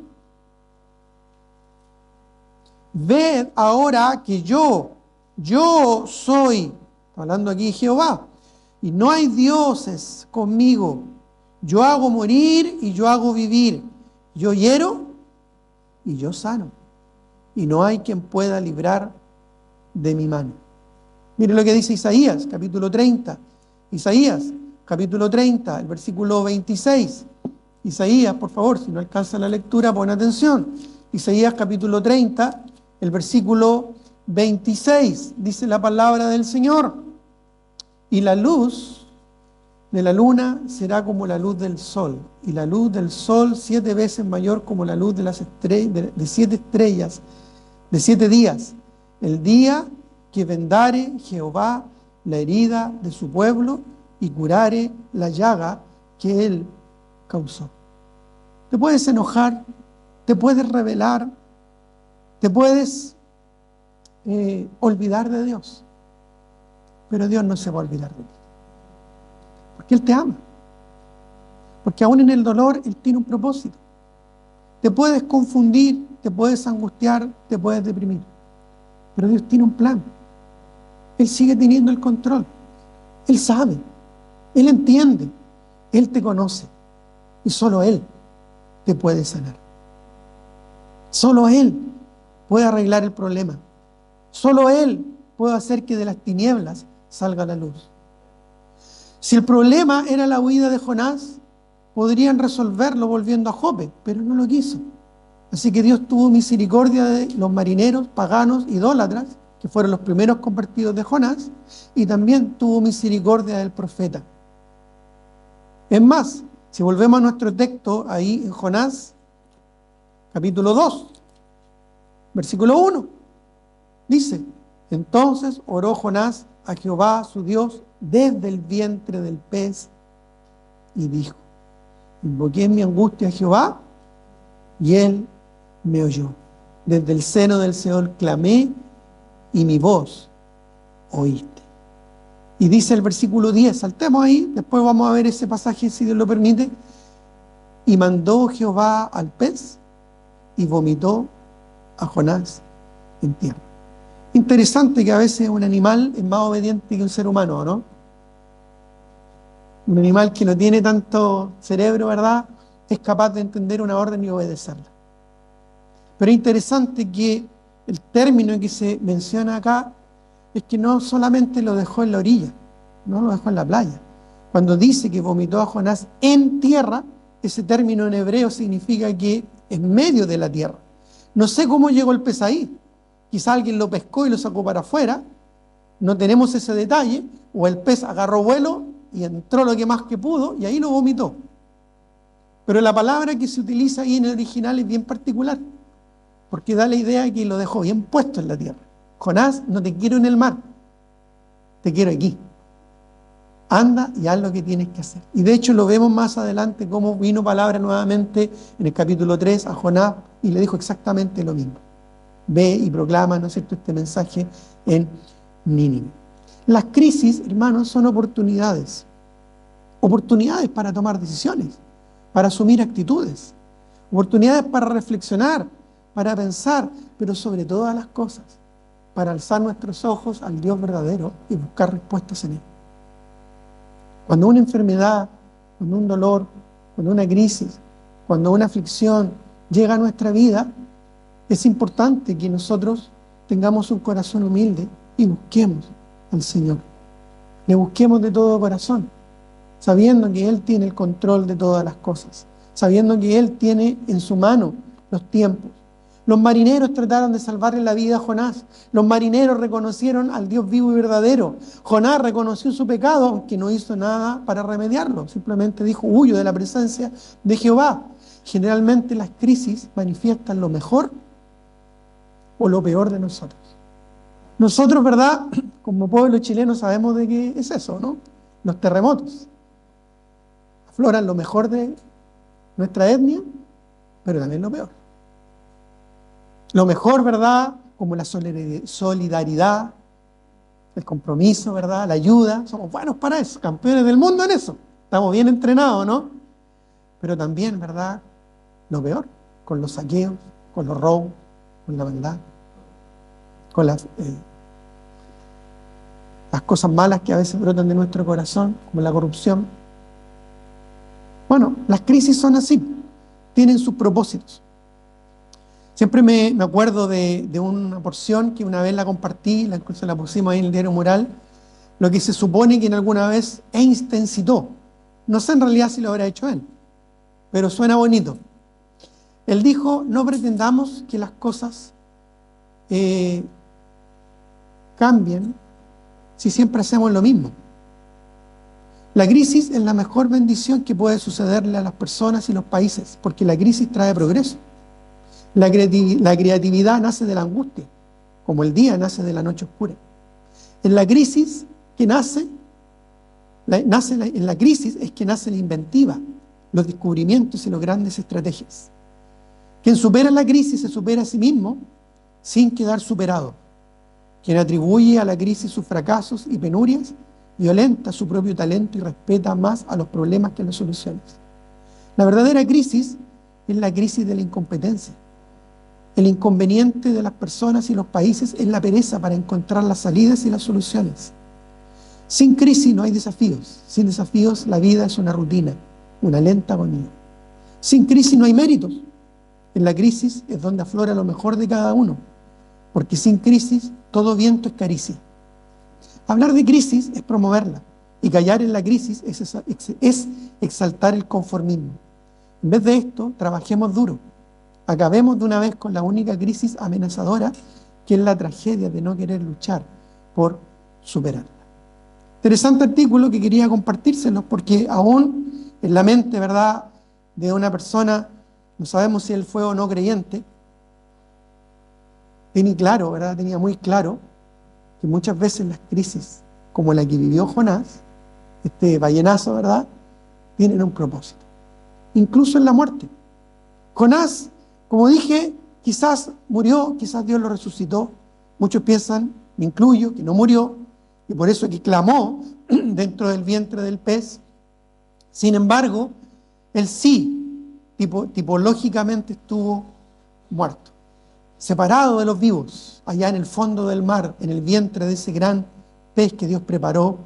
Ved ahora que yo soy, hablando aquí de Jehová, y no hay dioses conmigo. Yo hago morir y yo hago vivir. Yo hiero y yo sano. Y no hay quien pueda librar de mi mano. Mire lo que dice Isaías, capítulo 30. Isaías, capítulo 30, el versículo 26. Isaías, por favor, si no alcanza la lectura, pon atención. Isaías, capítulo 30, el versículo 26. Dice la palabra del Señor. Y la luz de la luna será como la luz del sol, y la luz del sol 7 veces mayor como la luz de las estrellas, de 7 estrellas, de 7 días, el día que vendare Jehová la herida de su pueblo y curare la llaga que él causó. Te puedes enojar, te puedes rebelar, te puedes olvidar de Dios, pero Dios no se va a olvidar de ti. Porque Él te ama. Porque aún en el dolor Él tiene un propósito. Te puedes confundir, te puedes angustiar, te puedes deprimir. Pero Dios tiene un plan. Él sigue teniendo el control. Él sabe. Él entiende. Él te conoce. Y solo Él te puede sanar. Solo Él puede arreglar el problema. Solo Él puede hacer que de las tinieblas salga la luz. Si el problema era la huida de Jonás, podrían resolverlo volviendo a Jope, pero no lo quiso. Así que Dios tuvo misericordia de los marineros, paganos, idólatras, que fueron los primeros convertidos de Jonás, y también tuvo misericordia del profeta. Es más, si volvemos a nuestro texto, ahí en Jonás, capítulo 2, versículo 1, dice: entonces oró Jonás a Jehová su Dios desde el vientre del pez y dijo: invoqué en mi angustia a Jehová y Él me oyó. Desde el seno del Seol clamé y mi voz oíste. Y dice el versículo 10, saltemos ahí, después vamos a ver ese pasaje si Dios lo permite. Y mandó Jehová al pez y vomitó a Jonás en tierra. Interesante que a veces un animal es más obediente que un ser humano, ¿no? Un animal que no tiene tanto cerebro, ¿verdad?, es capaz de entender una orden y obedecerla. Pero es interesante que el término que se menciona acá es que no solamente lo dejó en la orilla, no lo dejó en la playa. Cuando dice que vomitó a Jonás en tierra, ese término en hebreo significa que en medio de la tierra. No sé cómo llegó el pez ahí. Quizá alguien lo pescó y lo sacó para afuera, no tenemos ese detalle, o el pez agarró vuelo y entró lo que más que pudo y ahí lo vomitó. Pero la palabra que se utiliza ahí en el original es bien particular, porque da la idea de que lo dejó bien puesto en la tierra. Jonás, no te quiero en el mar, te quiero aquí. Anda y haz lo que tienes que hacer. Y de hecho lo vemos más adelante, cómo vino palabra nuevamente en el capítulo 3 a Jonás y le dijo exactamente lo mismo. Ve y proclama, ¿no es cierto?, este mensaje en Nínive. Las crisis, hermanos, son oportunidades. Oportunidades para tomar decisiones, para asumir actitudes. Oportunidades para reflexionar, para pensar, pero sobre todas las cosas, para alzar nuestros ojos al Dios verdadero y buscar respuestas en Él. Cuando una enfermedad, cuando un dolor, cuando una crisis, cuando una aflicción llega a nuestra vida, es importante que nosotros tengamos un corazón humilde y busquemos al Señor. Le busquemos de todo corazón. sabiendo que Él tiene el control de todas las cosas, sabiendo que Él tiene en su mano los tiempos. Los marineros trataron de salvarle la vida a Jonás. Los marineros reconocieron al Dios vivo y verdadero. Jonás reconoció su pecado, aunque no hizo nada para remediarlo. Simplemente dijo, huyo de la presencia de Jehová. Generalmente las crisis manifiestan lo mejor o lo peor de nosotros. Nosotros, ¿verdad? Como pueblo chileno sabemos de qué es eso, ¿no? Los terremotos. Afloran lo mejor de nuestra etnia, pero también lo peor. Lo mejor, ¿verdad? Como la solidaridad, el compromiso, ¿verdad? La ayuda. Somos buenos para eso, campeones del mundo en eso. Estamos bien entrenados, ¿no? Pero también, ¿verdad? Lo peor, con los saqueos, con los robos, con la maldad, con las cosas malas que a veces brotan de nuestro corazón, como la corrupción. Bueno, las crisis son así, tienen sus propósitos. Siempre me acuerdo de una porción que una vez la compartí, incluso la pusimos ahí en el diario Mural, lo que se supone que en alguna vez Einstein citó. No sé en realidad si lo habrá hecho él, pero suena bonito. Él dijo, no pretendamos que las cosas cambien si siempre hacemos lo mismo. La crisis es la mejor bendición que puede sucederle a las personas y los países, porque la crisis trae progreso. La creatividad nace de la angustia, como el día nace de la noche oscura. En la crisis en la crisis es que nace la inventiva, los descubrimientos y las grandes estrategias. Quien supera la crisis se supera a sí mismo sin quedar superado. Quien atribuye a la crisis sus fracasos y penurias, violenta su propio talento y respeta más a los problemas que a las soluciones. La verdadera crisis es la crisis de la incompetencia. El inconveniente de las personas y los países es la pereza para encontrar las salidas y las soluciones. Sin crisis no hay desafíos. Sin desafíos la vida es una rutina, una lenta agonía. Sin crisis no hay méritos. En la crisis es donde aflora lo mejor de cada uno, porque sin crisis todo viento es caricia. Hablar de crisis es promoverla, y callar en la crisis es exaltar el conformismo. En vez de esto, trabajemos duro. Acabemos de una vez con la única crisis amenazadora, que es la tragedia de no querer luchar por superarla. Interesante artículo que quería compartírselos, porque aún en la mente, ¿verdad?, de una persona, no sabemos si él fue o no creyente, tenía muy claro que muchas veces las crisis, como la que vivió Jonás, este ballenazo, ¿verdad?, tienen un propósito, incluso en la muerte. Jonás, como dije, quizás murió, quizás Dios lo resucitó. Muchos piensan, me incluyo, que no murió, y por eso que clamó dentro del vientre del pez. Sin embargo, él sí, tipológicamente estuvo muerto, separado de los vivos, allá en el fondo del mar, en el vientre de ese gran pez que Dios preparó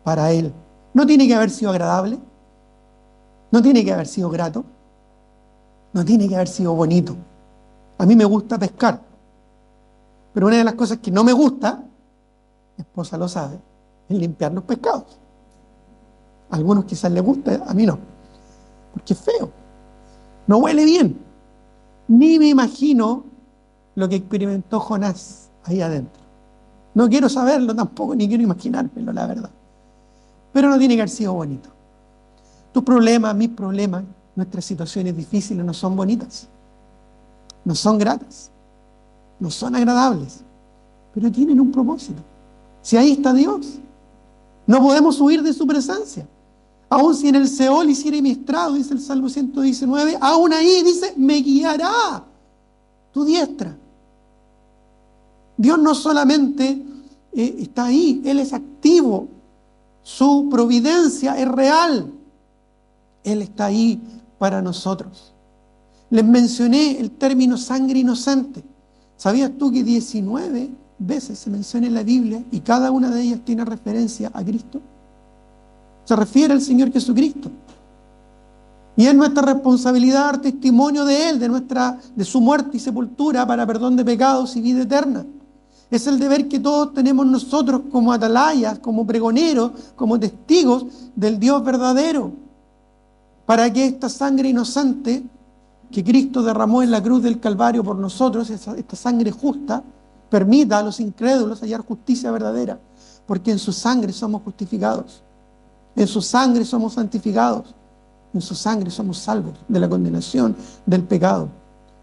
para él. ¿No tiene que haber sido agradable? ¿No tiene que haber sido grato? ¿No tiene que haber sido bonito? A mí me gusta pescar, pero una de las cosas que no me gusta, mi esposa lo sabe, es limpiar los pescados. A algunos quizás les gusta, a mí no, porque es feo, no huele bien. Ni me imagino lo que experimentó Jonás ahí adentro. No quiero saberlo tampoco, ni quiero imaginármelo, la verdad. Pero no tiene que haber sido bonito. Tus problemas, mis problemas, nuestras situaciones difíciles no son bonitas, no son gratas, no son agradables, pero tienen un propósito. Si ahí está Dios, no podemos huir de su presencia. Aún si en el Seol hiciera mi estrado, dice el Salmo 119, aún ahí dice, me guiará tu diestra. Dios no solamente está ahí, Él es activo, su providencia es real, Él está ahí para nosotros. Les mencioné el término sangre inocente. ¿Sabías tú que 19 veces se menciona en la Biblia y cada una de ellas tiene referencia a Cristo? Se refiere al Señor Jesucristo. Y es nuestra responsabilidad dar testimonio de Él, de su muerte y sepultura para perdón de pecados y vida eterna. Es el deber que todos tenemos nosotros como atalayas, como pregoneros, como testigos del Dios verdadero, para que esta sangre inocente que Cristo derramó en la cruz del Calvario por nosotros, esta sangre justa, permita a los incrédulos hallar justicia verdadera, porque en su sangre somos justificados, en su sangre somos santificados, en su sangre somos salvos de la condenación del pecado.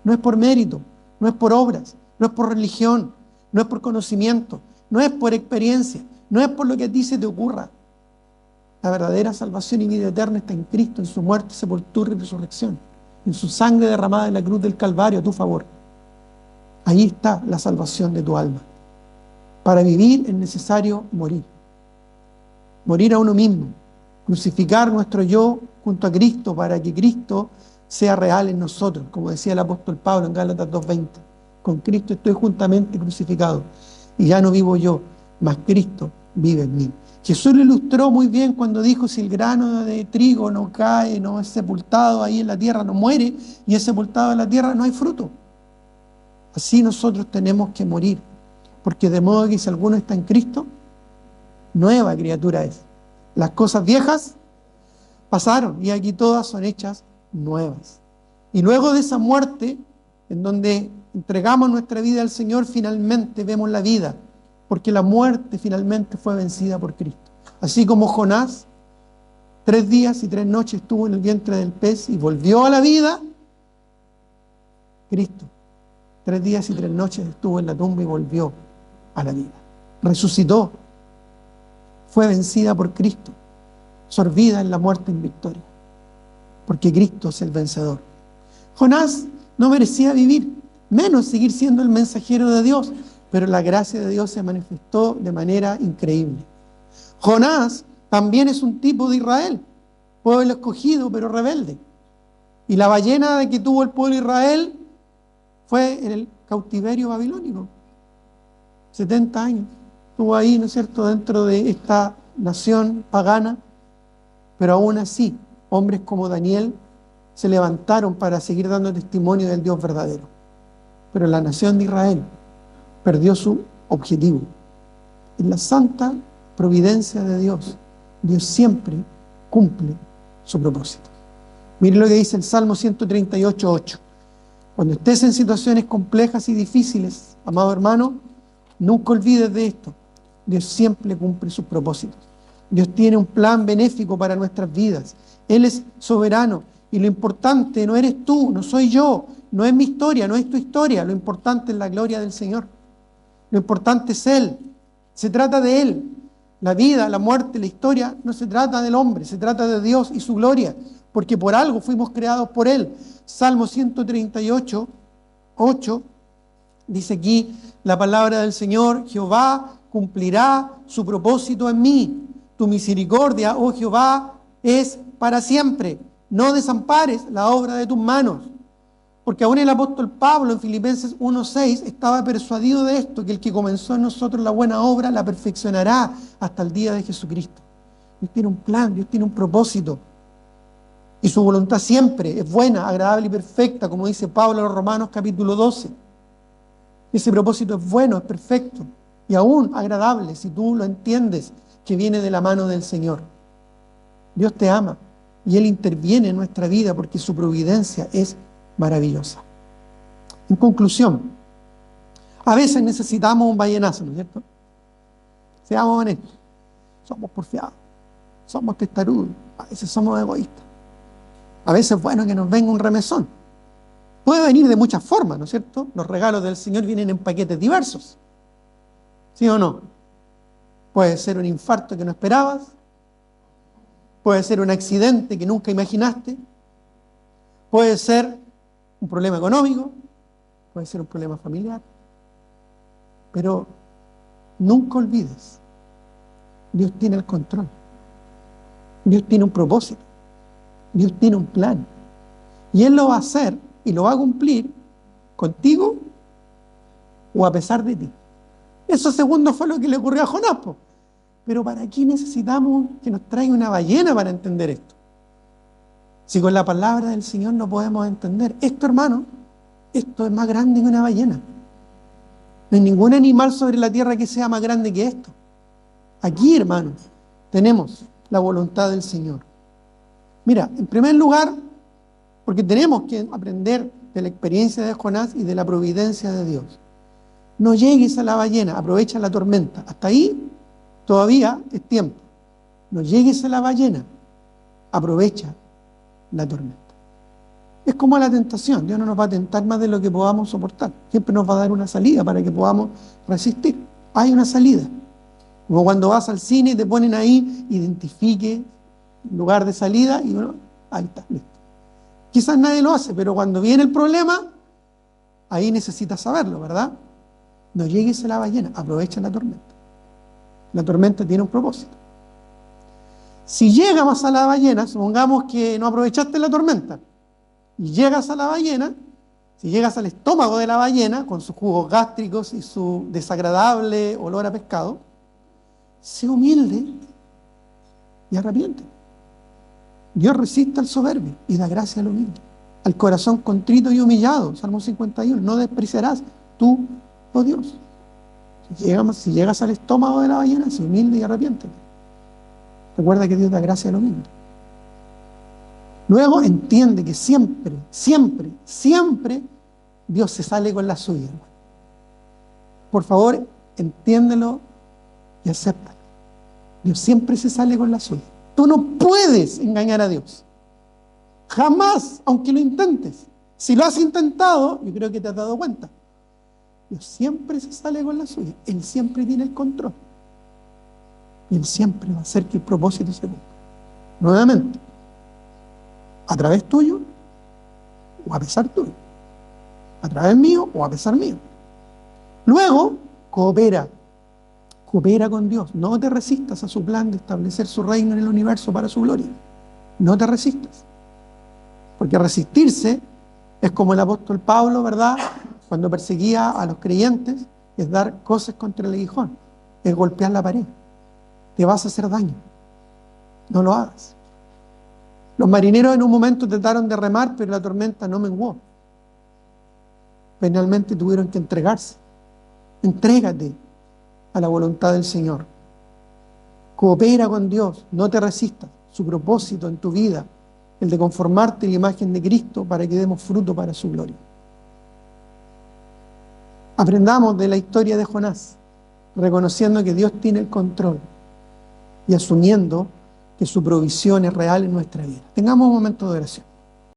No es por mérito, no es por obras, no es por religión, no es por conocimiento, no es por experiencia, no es por lo que a ti se te ocurra. La verdadera salvación y vida eterna está en Cristo, en su muerte, sepultura y resurrección, en su sangre derramada en la cruz del Calvario a tu favor. Ahí está la salvación de tu alma. Para vivir es necesario morir. Morir a uno mismo, crucificar nuestro yo junto a Cristo para que Cristo sea real en nosotros, como decía el apóstol Pablo en Gálatas 2:20. Con Cristo estoy juntamente crucificado y ya no vivo yo, mas Cristo vive en mí. Jesús lo ilustró muy bien cuando dijo: si el grano de trigo no cae, no es sepultado ahí en la tierra, no muere y es sepultado en la tierra, no hay fruto. Así nosotros tenemos que morir, porque de modo que si alguno está en Cristo, nueva criatura es. Las cosas viejas pasaron y aquí todas son hechas nuevas. Y luego de esa muerte, en donde entregamos nuestra vida al Señor, finalmente vemos la vida, porque la muerte finalmente fue vencida por Cristo. Así como Jonás 3 días y 3 noches estuvo en el vientre del pez y volvió a la vida, Cristo 3 días y 3 noches estuvo en la tumba y volvió a la vida. Resucitó, fue vencida por Cristo, sorbida en la muerte en victoria, porque Cristo es el vencedor. Jonás no merecía vivir, menos seguir siendo el mensajero de Dios, pero la gracia de Dios se manifestó de manera increíble. Jonás también es un tipo de Israel, pueblo escogido pero rebelde. Y la ballena que tuvo el pueblo de Israel fue en el cautiverio babilónico. 70 años estuvo ahí, ¿no es cierto?, dentro de esta nación pagana, pero aún así, hombres como Daniel se levantaron para seguir dando testimonio del Dios verdadero. Pero la nación de Israel perdió su objetivo. En la santa providencia de Dios, Dios siempre cumple su propósito. Mire lo que dice el Salmo 138:8. Cuando estés en situaciones complejas y difíciles, amado hermano, nunca olvides de esto. Dios siempre cumple sus propósitos. Dios tiene un plan benéfico para nuestras vidas. Él es soberano. Y lo importante no eres tú, no soy yo, no es mi historia, no es tu historia. Lo importante es la gloria del Señor. Lo importante es Él. Se trata de Él. La vida, la muerte, la historia no se trata del hombre, se trata de Dios y su gloria, porque por algo fuimos creados por Él. Salmo 138:8 dice aquí la palabra del Señor: Jehová cumplirá su propósito en mí. Tu misericordia, oh Jehová, es para siempre. No desampares la obra de tus manos. Porque aún el apóstol Pablo en Filipenses 1:6 estaba persuadido de esto, que el que comenzó en nosotros la buena obra la perfeccionará hasta el día de Jesucristo. Dios tiene un plan, Dios tiene un propósito. Y su voluntad siempre es buena, agradable y perfecta, como dice Pablo en los Romanos capítulo 12. Ese propósito es bueno, es perfecto y aún agradable si tú lo entiendes, que viene de la mano del Señor. Dios te ama y Él interviene en nuestra vida porque su providencia es maravillosa. En conclusión, a veces necesitamos un ballenazo, ¿no es cierto? Seamos honestos, somos porfiados, somos testarudos, a veces somos egoístas. A veces es bueno que nos venga un remesón. Puede venir de muchas formas, ¿no es cierto? Los regalos del Señor vienen en paquetes diversos. ¿Sí o no? Puede ser un infarto que no esperabas, puede ser un accidente que nunca imaginaste, puede ser un problema económico, puede ser un problema familiar. Pero nunca olvides, Dios tiene el control. Dios tiene un propósito. Dios tiene un plan. Y Él lo va a hacer y lo va a cumplir contigo o a pesar de ti. Eso segundo fue lo que le ocurrió a Jonás. Pero ¿para qué necesitamos que nos traiga una ballena para entender esto? Si con la palabra del Señor no podemos entender esto, hermano, esto es más grande que una ballena. No hay ningún animal sobre la tierra que sea más grande que esto. Aquí, hermanos, tenemos la voluntad del Señor. Mira, en primer lugar, porque tenemos que aprender de la experiencia de Jonás y de la providencia de Dios. No llegues a la ballena, aprovecha la tormenta. Hasta ahí todavía es tiempo. No llegues a la ballena, aprovecha la tormenta. Es como la tentación. Dios no nos va a tentar más de lo que podamos soportar. Siempre nos va a dar una salida para que podamos resistir. Hay una salida. Como cuando vas al cine y te ponen ahí, identifique lugar de salida y bueno, ahí está, listo. Quizás nadie lo hace, pero cuando viene el problema, ahí necesitas saberlo, ¿verdad? No llegues a la ballena, aprovecha la tormenta. La tormenta tiene un propósito. Si llegas a la ballena, supongamos que no aprovechaste la tormenta, y llegas a la ballena, si llegas al estómago de la ballena, con sus jugos gástricos y su desagradable olor a pescado, sé humilde y arrepiente. Dios resiste al soberbio y da gracia al humilde. Al corazón contrito y humillado, Salmo 51, no despreciarás tú, oh Dios. Si llegas al estómago de la ballena, sé humilde y arrepiéntete. Recuerda que Dios da gracia al humilde. Luego entiende que siempre, siempre, siempre Dios se sale con la suya. Por favor, entiéndelo y acéptalo. Dios siempre se sale con la suya. Tú no puedes engañar a Dios. Jamás, aunque lo intentes. Si lo has intentado, yo creo que te has dado cuenta. Dios siempre se sale con la suya. Él siempre tiene el control. Y Él siempre va a hacer que el propósito se cumpla. Nuevamente, a través tuyo o a pesar tuyo. A través mío o a pesar mío. Luego, coopera. Coopera con Dios. No te resistas a su plan de establecer su reino en el universo para su gloria. No te resistas. Porque resistirse es como el apóstol Pablo, ¿verdad? Cuando perseguía a los creyentes, es dar cosas contra el aguijón, es golpear la pared. Te vas a hacer daño. No lo hagas. Los marineros en un momento trataron de remar, pero la tormenta no menguó. Finalmente tuvieron que entregarse. Entrégate a la voluntad del Señor. Coopera con Dios, no te resistas. Su propósito en tu vida, el de conformarte a la imagen de Cristo para que demos fruto para su gloria. Aprendamos de la historia de Jonás, reconociendo que Dios tiene el control y asumiendo que su provisión es real en nuestra vida. Tengamos un momento de oración.